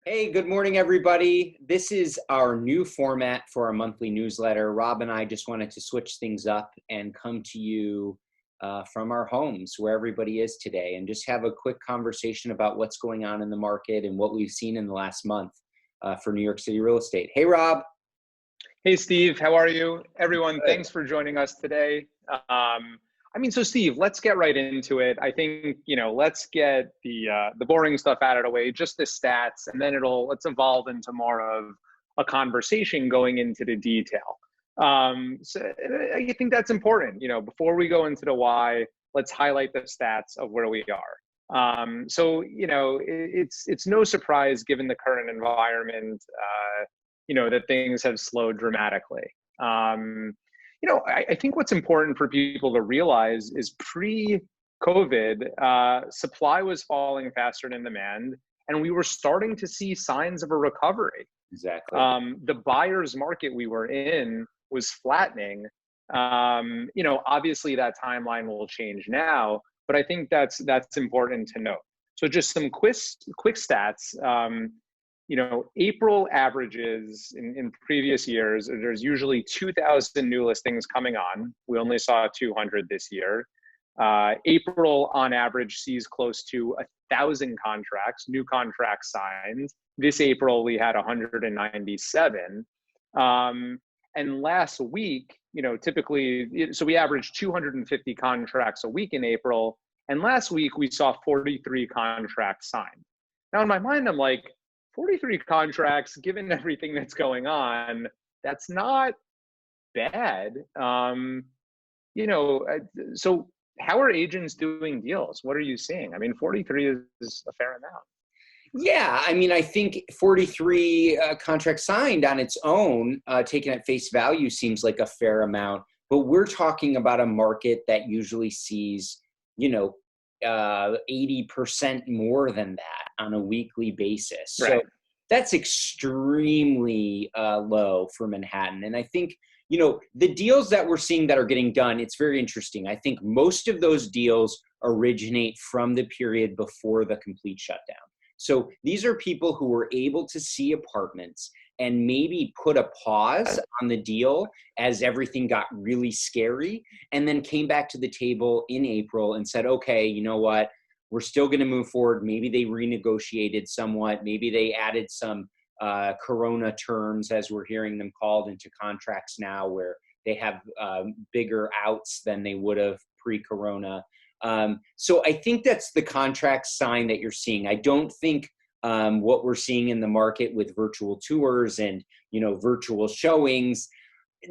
Hey, good morning, everybody. This is our new format for our monthly newsletter. Rob and I just wanted to switch things up and come to you from our homes where everybody is today and just have a quick conversation about what's going on in the market and what we've seen in the last month for New York City real estate. Hey, Rob. Hey, Steve, how are you? Everyone, Good. thanks for joining us today. So Steve, let's get right into it. I think, let's get the boring stuff out of the way, just the stats, and then let's evolve into more of a conversation going into the detail. So I think that's important. Before we go into the why, let's highlight the stats of where we are. It's no surprise given the current environment, that things have slowed dramatically. I think what's important for people to realize is pre-COVID, supply was falling faster than demand, and we were starting to see signs of a recovery. Exactly. The buyer's market we were in was flattening. Obviously that timeline will change now, but I think that's important to note. So just some quick stats. April averages in previous years, there's usually 2,000 new listings coming on. We only saw 200 this year. April on average sees close to 1,000 contracts, new contracts signed. This April we had 197. And last week, typically, so we averaged 250 contracts a week in April. And last week we saw 43 contracts signed. Now in my mind, I'm like, 43 contracts, given everything that's going on, that's not bad. So how are agents doing deals? What are you seeing? I mean, 43 is a fair amount. Yeah, I mean, I think 43 contracts signed on its own, taken at face value, seems like a fair amount. But we're talking about a market that usually sees, 80% more than that on a weekly basis. Right. So that's extremely low for Manhattan. And I think, the deals that we're seeing that are getting done, it's very interesting. I think most of those deals originate from the period before the complete shutdown. So these are people who were able to see apartments and maybe put a pause on the deal as everything got really scary, and then came back to the table in April and said, okay, you know what, we're still going to move forward. Maybe they renegotiated somewhat. Maybe they added some Corona terms, as we're hearing them called, into contracts now, where they have bigger outs than they would have pre-Corona. So I think that's the contract sign that you're seeing. I don't think what we're seeing in the market with virtual tours and, virtual showings,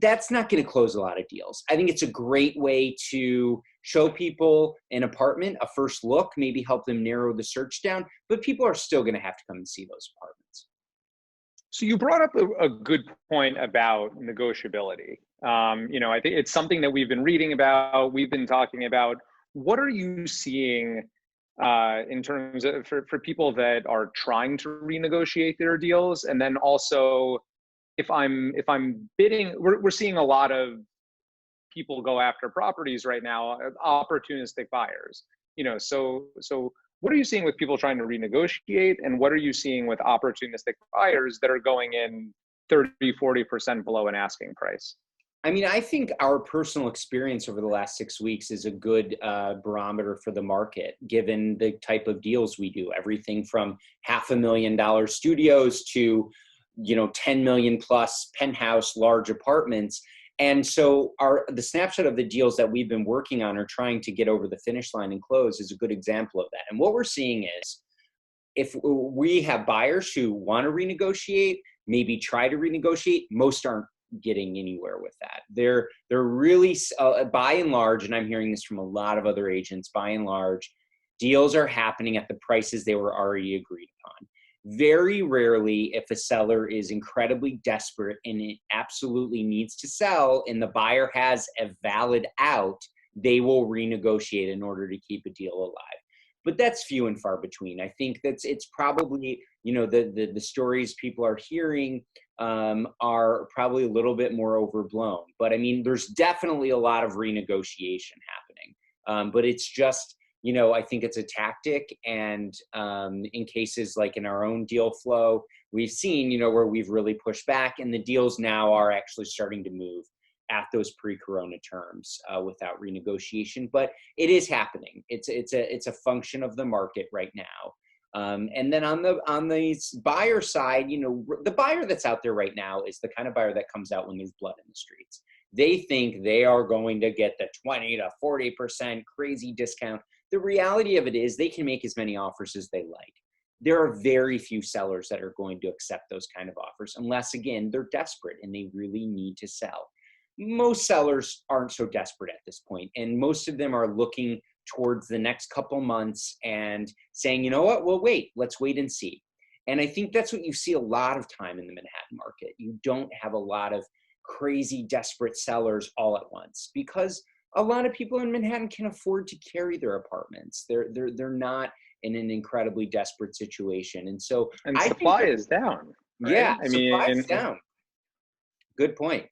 that's not going to close a lot of deals. I think it's a great way to show people an apartment, a first look, maybe help them narrow the search down, but people are still going to have to come and see those apartments. So you brought up a good point about negotiability. I think it's something that we've been reading about, we've been talking about. What are you seeing in terms of for people that are trying to renegotiate their deals? And then also, if I'm bidding, we're seeing a lot of people go after properties right now, opportunistic buyers. So what are you seeing with people trying to renegotiate, and what are you seeing with opportunistic buyers that are going in 30-40% below an asking price? I mean, I think our personal experience over the last 6 weeks is a good barometer for the market, given the type of deals we do. Everything from $500,000 studios to, 10 million plus penthouse large apartments. And so the snapshot of the deals that we've been working on or trying to get over the finish line and close is a good example of that. And what we're seeing is, if we have buyers who want to renegotiate, maybe try to renegotiate, most aren't getting anywhere with that. They're really, by and large, and I'm hearing this from a lot of other agents, by and large, deals are happening at the prices they were already agreed upon. Very rarely, if a seller is incredibly desperate and it absolutely needs to sell and the buyer has a valid out, they will renegotiate in order to keep a deal alive. But that's few and far between. I think it's probably, the stories people are hearing are probably a little bit more overblown. But I mean, there's definitely a lot of renegotiation happening. But it's just, I think it's a tactic. And in cases like in our own deal flow, we've seen, where we've really pushed back, and the deals now are actually starting to move at those pre-corona terms without renegotiation. But it is happening. It's a function of the market right now. And then on the buyer side, the buyer that's out there right now is the kind of buyer that comes out when there's blood in the streets. They think they are going to get the 20 to 40% crazy discount. The reality of it is they can make as many offers as they like. There are very few sellers that are going to accept those kind of offers unless, again, they're desperate and they really need to sell. Most sellers aren't so desperate at this point, and most of them are looking towards the next couple months and saying, you know what, well, let's wait and see. And I think that's what you see a lot of time in the Manhattan market. You don't have a lot of crazy desperate sellers all at once because a lot of people in Manhattan can afford to carry their apartments. They're not in an incredibly desperate situation. And so supply is down. Right? Yeah, supply is down. Good point.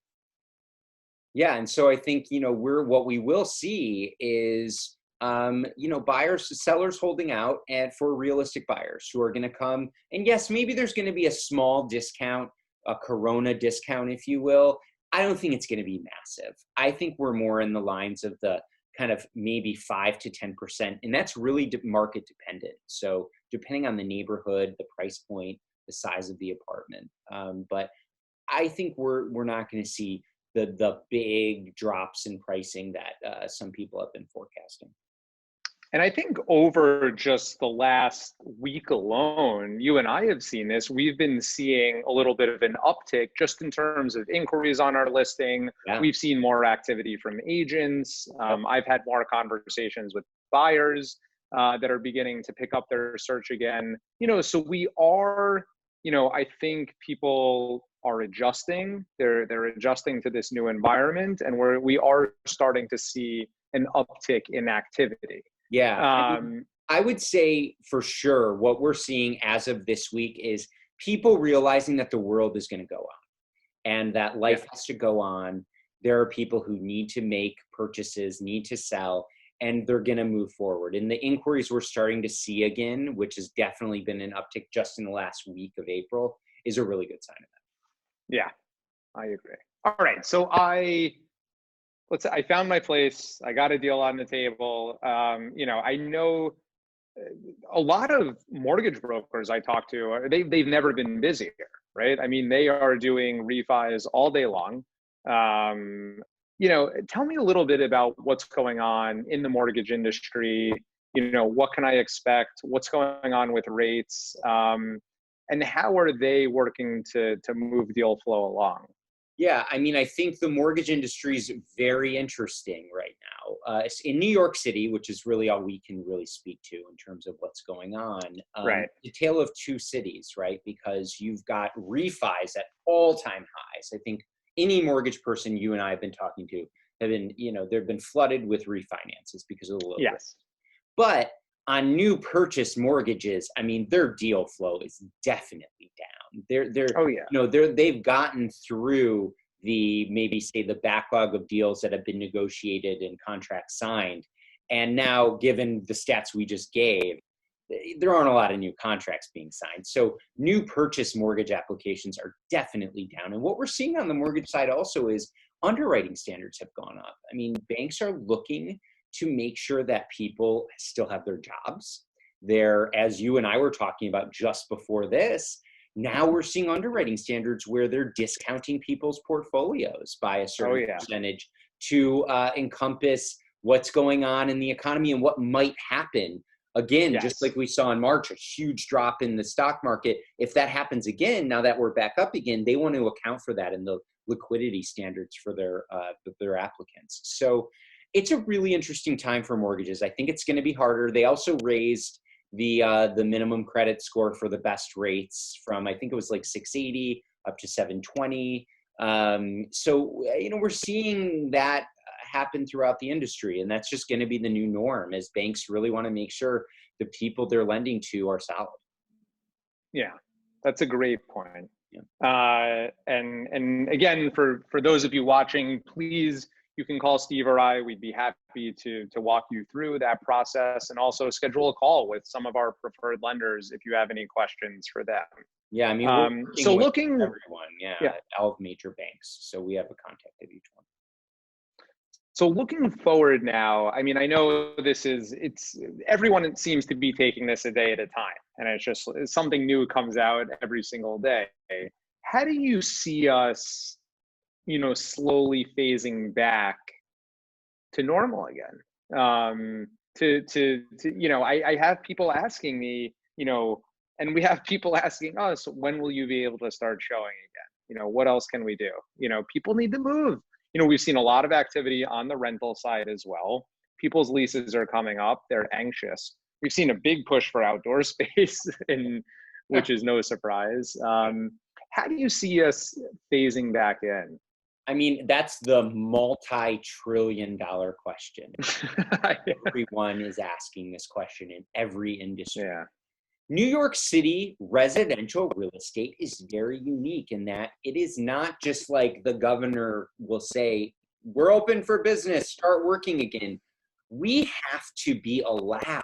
Yeah, and so I think, what we will see is, sellers holding out and for realistic buyers who are going to come. And yes, maybe there's going to be a small discount, a Corona discount, if you will. I don't think it's going to be massive. I think we're more in the lines of the kind of maybe 5 to 10%. And that's really market dependent. So depending on the neighborhood, the price point, the size of the apartment. But I think we're not going to see the big drops in pricing that some people have been forecasting. And I think over just the last week alone, you and I have seen this. We've been seeing a little bit of an uptick just in terms of inquiries on our listing. Yeah. We've seen more activity from agents. I've had more conversations with buyers that are beginning to pick up their search again. So we are, I think people are adjusting. They're adjusting to this new environment, and we are starting to see an uptick in activity. Yeah, I would say for sure what we're seeing as of this week is people realizing that the world is going to go on and that life has to go on. There are people who need to make purchases, need to sell, and they're going to move forward. And the inquiries we're starting to see again, which has definitely been an uptick just in the last week of April, is a really good sign of that. Yeah, I agree. All right, so I found my place. I got a deal on the table. I know a lot of mortgage brokers I talk to, they've never been busier, right? I mean, they are doing refis all day long. Tell me a little bit about what's going on in the mortgage industry. What can I expect? What's going on with rates? And how are they working to move deal flow along? Yeah, I mean, I think the mortgage industry is very interesting right now. In New York City, which is really all we can really speak to in terms of what's going on. Right. The tale of two cities, right? Because you've got refis at all-time highs. I think any mortgage person you and I have been talking to have been, they've been flooded with refinances because of the low rates. But on new purchase mortgages, I mean, their deal flow is definitely down. They've gotten through the backlog of deals that have been negotiated and contracts signed. And now, given the stats we just gave, there aren't a lot of new contracts being signed. So new purchase mortgage applications are definitely down. And what we're seeing on the mortgage side also is underwriting standards have gone up. I mean, banks are looking to make sure that people still have their jobs. As you and I were talking about just before this, now we're seeing underwriting standards where they're discounting people's portfolios by a certain percentage to encompass what's going on in the economy and what might happen. Again, just like we saw in March, a huge drop in the stock market. If that happens again, now that we're back up again, they want to account for that in the liquidity standards for their applicants. So it's a really interesting time for mortgages. I think it's going to be harder. They also raised the minimum credit score for the best rates from, I think it was like 680 up to 720. So we're seeing that happen throughout the industry, and that's just going to be the new norm as banks really want to make sure the people they're lending to are solid. Yeah, that's a great point. Yeah. And again, for those of you watching, please you can call Steve or I. We'd be happy to walk you through that process, and also schedule a call with some of our preferred lenders if you have any questions for them. Yeah, I mean, we're working So with looking, everyone, yeah. all of major banks. So we have a contact of each one. So looking forward now, I mean, I know everyone seems to be taking this a day at a time, and it's just something new comes out every single day. How do you see us, slowly phasing back to normal again? I have people asking me, and we have people asking us, when will you be able to start showing again? What else can we do? People need to move. We've seen a lot of activity on the rental side as well. People's leases are coming up. They're anxious. We've seen a big push for outdoor space, which is no surprise. How do you see us phasing back in? I mean, that's the multi-trillion-dollar question. Everyone is asking this question in every industry. Yeah. New York City residential real estate is very unique in that it is not just like the governor will say, we're open for business, start working again. We have to be allowed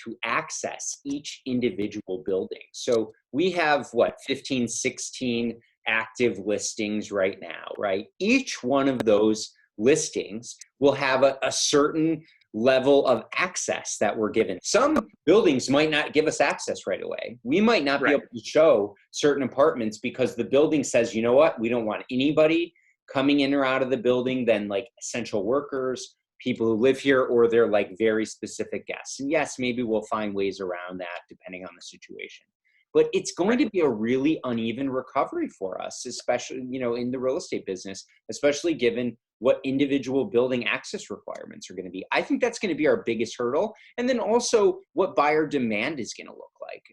to access each individual building. So we have 15, 16 active listings right now, right? Each one of those listings will have a certain level of access that we're given. Some buildings might not give us access right away. We might not be able to show certain apartments because the building says, you know what, we don't want anybody coming in or out of the building than like essential workers, people who live here, or they're like very specific guests. And yes, maybe we'll find ways around that depending on the situation. But it's going to be a really uneven recovery for us, especially, in the real estate business, especially given what individual building access requirements are going to be. I think that's going to be our biggest hurdle. And then also what buyer demand is going to look like.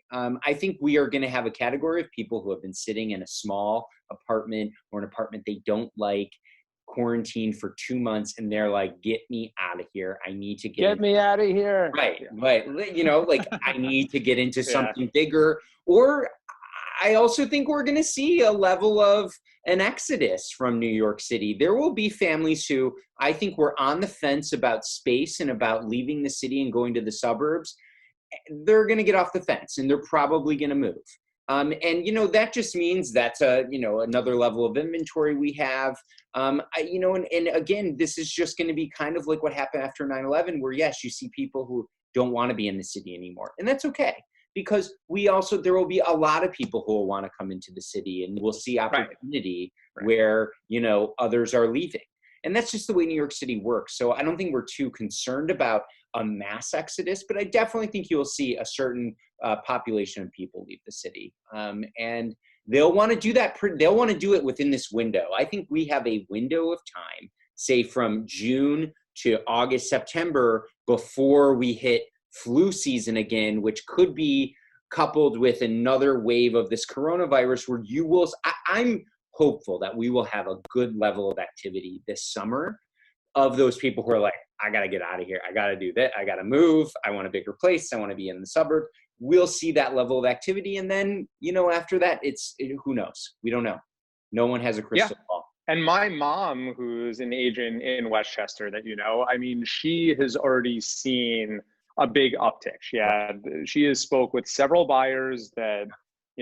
I think we are going to have a category of people who have been sitting in a small apartment or an apartment they don't like, quarantined for 2 months, and they're like, get me out of here. I need to get me out of here. Right. Like I need to get into something bigger. Or I also think we're going to see a level of an exodus from New York City. There will be families who I think were on the fence about space and about leaving the city and going to the suburbs. They're going to get off the fence and they're probably going to move. And that just means that's another level of inventory we have. And again, this is just going to be kind of like what happened after 9/11, where yes, you see people who don't want to be in the city anymore, and that's okay, because there will be a lot of people who will want to come into the city, and we'll see opportunity where others are leaving, and that's just the way New York City works. So I don't think we're too concerned about a mass exodus, but I definitely think you'll see a certain population of people leave the city. And they'll want to do that. They'll want to do it within this window. I think we have a window of time, say from June to August, September, before we hit flu season again, which could be coupled with another wave of this coronavirus where I'm hopeful that we will have a good level of activity this summer of those people who are like, I got to get out of here. I got to do that. I got to move. I want a bigger place. I want to be in the suburb. We'll see that level of activity. And then, after that, who knows? We don't know. No one has a crystal ball. And my mom, who's an agent in Westchester that I mean, she has already seen a big uptick. She has spoke with several buyers that,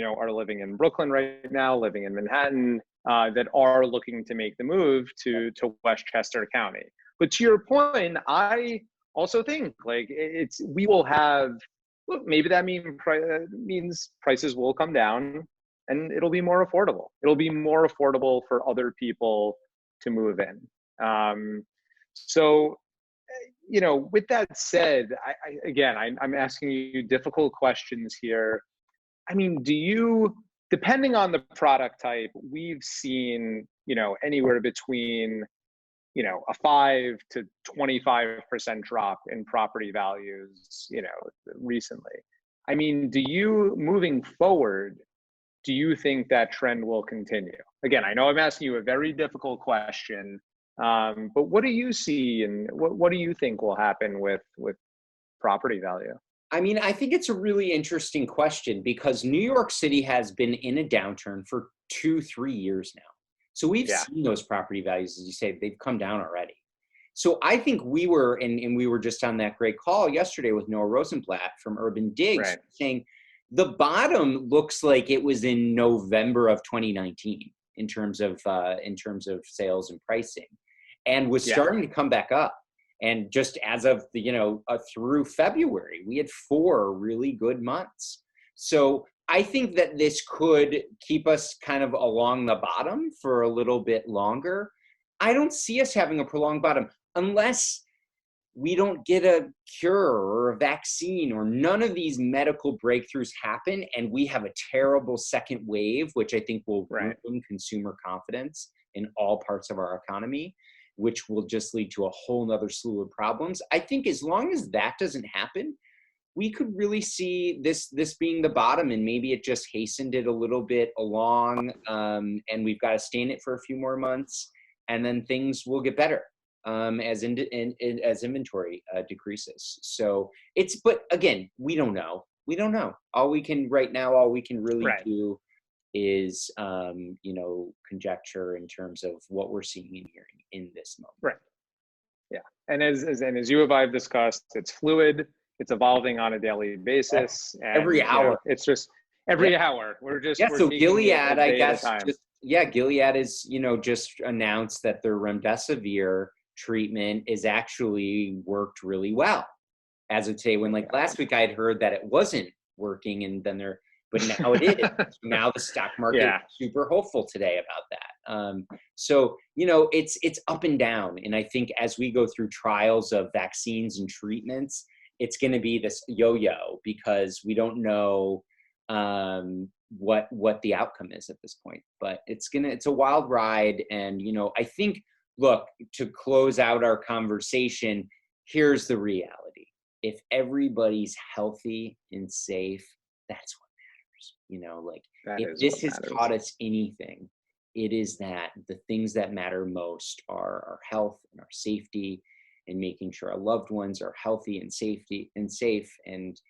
are living in Brooklyn right now, living in Manhattan, that are looking to make the move to Westchester County. But to your point, I also think we will have, maybe that means prices will come down and it'll be more affordable. It'll be more affordable for other people to move in. So, with that said, I'm asking you difficult questions here. I mean, depending on the product type, we've seen, anywhere between, a 5 to 25% drop in property values, recently. I mean, moving forward, do you think that trend will continue? Again, I know I'm asking you a very difficult question, but what do you see and what do you think will happen with property value? I mean, I think it's a really interesting question because New York City has been in a downturn for 2-3 years now. So we've seen those property values, as you say, they've come down already. So I think we were, and we were just on that great call yesterday with Noah Rosenblatt from Urban Digs, Right. saying the bottom looks like it was in November of 2019 in terms of sales and pricing, and was Yeah. starting to come back up. And just as of through February, we had 4 really good months. So I think that this could keep us kind of along the bottom for a little bit longer. I don't see us having a prolonged bottom unless we don't get a cure or a vaccine, or none of these medical breakthroughs happen and we have a terrible second wave, which I think will ruin consumer confidence in all parts of our economy, which will just lead to a whole nother slew of problems. I think as long as that doesn't happen, we could really see this being the bottom, and maybe it just hastened it a little bit along, and we've got to stay in it for a few more months, and then things will get better as inventory decreases. So but again, we don't know. All we can really do is conjecture in terms of what we're seeing and hearing in this moment. Right. Yeah. And as you and I have discussed, it's fluid, it's evolving on a daily basis. And, every hour. It's just every hour. We're so Gilead, I guess, Gilead is, just announced that their remdesivir treatment is actually worked really well as of today, when last week I had heard that it wasn't working, and then but now it is. Now the stock market is super hopeful today about that. So, it's up and down. And I think as we go through trials of vaccines and treatments, it's going to be this yo-yo, because we don't know what the outcome is at this point. But it's a wild ride. And, I think, look, to close out our conversation, here's the reality. If everybody's healthy and safe, that's what matters. If this has taught us anything, it is that the things that matter most are our health and our safety, and making sure our loved ones are healthy and safe. And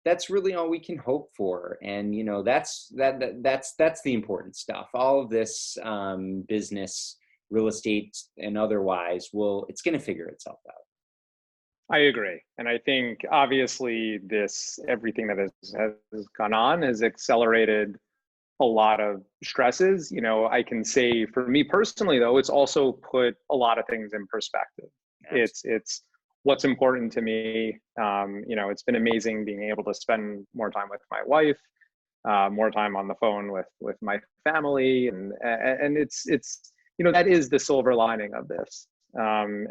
that's really all we can hope for. And, that's the important stuff. All of this business, real estate and otherwise, it's going to figure itself out. I agree. And I think obviously everything that has gone on has accelerated a lot of stresses. I can say for me personally, though, it's also put a lot of things in perspective. Absolutely. It's what's important to me. It's been amazing being able to spend more time with my wife, more time on the phone with my family. And it's that is the silver lining of this. And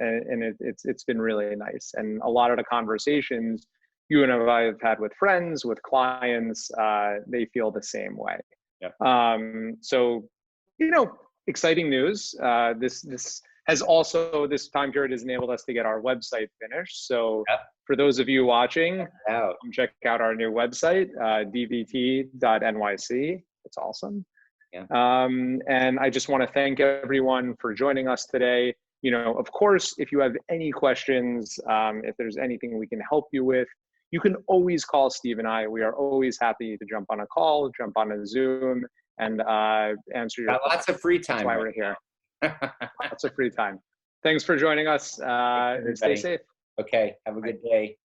it's been really nice. And a lot of the conversations you and I have had with friends, with clients, they feel the same way. Yeah. So, exciting news. This time period has enabled us to get our website finished. So for those of you watching, check out our new website, dvt.nyc. It's awesome. Yeah. And I just want to thank everyone for joining us today. Of course, if you have any questions, if there's anything we can help you with, you can always call Steve and I. We are always happy to jump on a call, jump on a Zoom, and answer your questions. Lots of free time. That's why we're here. Lots of free time. Thanks for joining us. Stay safe. Okay. Have a good day.